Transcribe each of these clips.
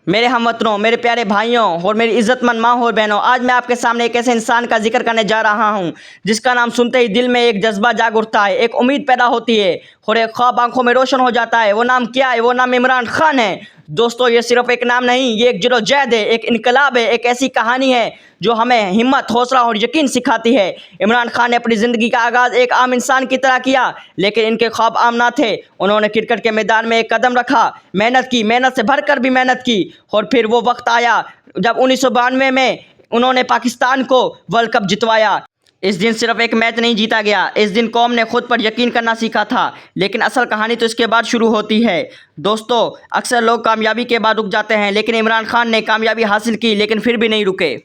मेरे हमवतनों, मेरे प्यारे भाइयों और मेरी इज़्ज़तमंद माँ और बहनों, आज मैं आपके सामने एक ऐसे इंसान का जिक्र करने जा रहा हूँ जिसका नाम सुनते ही दिल में एक जज्बा जाग उठता है, एक उम्मीद पैदा होती है और एक ख्वाब आंखों में रोशन हो जाता है। वो नाम क्या है? वो नाम इमरान खान है। दोस्तों, ये सिर्फ एक नाम नहीं, ये एक जद्दोजहद है, एक इनकलाब है, एक ऐसी कहानी है जो हमें हिम्मत, हौसला और यकीन सिखाती है। इमरान खान ने अपनी ज़िंदगी का आगाज़ एक आम इंसान की तरह किया, लेकिन इनके ख्वाब आम ना थे। उन्होंने क्रिकेट के मैदान में एक कदम रखा, मेहनत की, मेहनत से भरकर भी मेहनत की और फिर वो वक्त आया जब 1992 में उन्होंने पाकिस्तान को वर्ल्ड कप जितवाया। इस दिन सिर्फ एक मैच नहीं जीता गया, इस दिन कौम ने खुद पर यकीन करना सीखा था। लेकिन असल कहानी तो इसके बाद शुरू होती है। दोस्तों, अक्सर लोग कामयाबी के बाद रुक जाते हैं, लेकिन इमरान खान ने कामयाबी हासिल की लेकिन फिर भी नहीं रुके,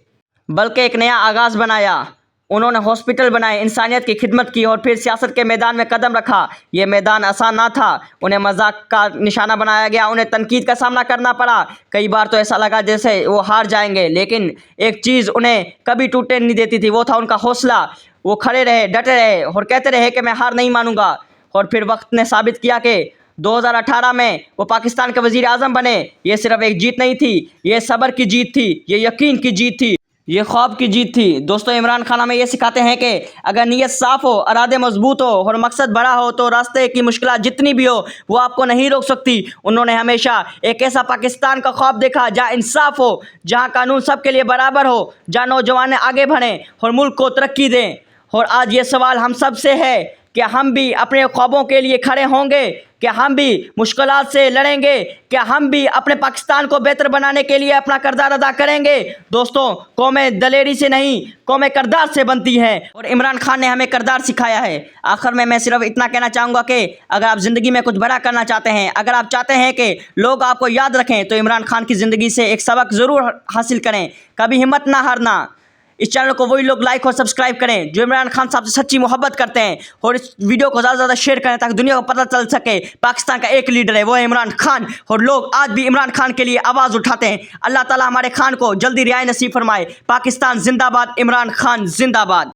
बल्कि एक नया आगाज़ बनाया। उन्होंने हॉस्पिटल बनाए, इंसानियत की खिदमत की और फिर सियासत के मैदान में कदम रखा। ये मैदान आसान ना था, उन्हें मजाक का निशाना बनाया गया, उन्हें तनकीद का सामना करना पड़ा। कई बार तो ऐसा लगा जैसे वो हार जाएंगे, लेकिन एक चीज़ उन्हें कभी टूटने नहीं देती थी, वो था उनका हौसला। वो खड़े रहे, डटे रहे और कहते रहे कि मैं हार नहीं मानूंगा। और फिर वक्त ने साबित किया कि 2018 में वो पाकिस्तान के वज़ीर आज़म बने। ये सिर्फ एक जीत नहीं थी, ये सब्र की जीत थी, ये यकीन की जीत थी, ये ख्वाब की जीत थी। दोस्तों, इमरान खान हमें ये सिखाते हैं कि अगर नीयत साफ़ हो, इरादे मजबूत हो और मकसद बड़ा हो तो रास्ते की मुश्किलात जितनी भी हो वो आपको नहीं रोक सकती। उन्होंने हमेशा एक ऐसा पाकिस्तान का ख्वाब देखा जहाँ इंसाफ हो, जहाँ कानून सबके लिए बराबर हो, जहाँ नौजवान आगे बढ़ें और मुल्क को तरक्की दें। और आज ये सवाल हम सब से है कि हम भी अपने ख्वाबों के लिए खड़े होंगे, क्या हम भी मुश्किलात से लड़ेंगे, क्या हम भी अपने पाकिस्तान को बेहतर बनाने के लिए अपना किरदार अदा करेंगे। दोस्तों, कौमें दलेरी से नहीं, कौमें किरदार से बनती हैं और इमरान खान ने हमें किरदार सिखाया है। आखिर में मैं सिर्फ इतना कहना चाहूँगा कि अगर आप ज़िंदगी में कुछ बड़ा करना चाहते हैं, अगर आप चाहते हैं कि लोग आपको याद रखें, तो इमरान खान की ज़िंदगी से एक सबक ज़रूर हासिल करें। कभी हिम्मत ना हारना। इस चैनल को वही लोग लाइक और सब्सक्राइब करें जो इमरान खान साहब से सच्ची मोहब्बत करते हैं, और इस वीडियो को ज़्यादा से ज़्यादा शेयर करें ताकि दुनिया को पता चल सके पाकिस्तान का एक लीडर है, वो है इमरान खान। और लोग आज भी इमरान खान के लिए आवाज़ उठाते हैं। अल्लाह ताला हमारे खान को जल्दी रिहाई नसीब फरमाए। पाकिस्तान जिंदाबाद, इमरान खान जिंदाबाद।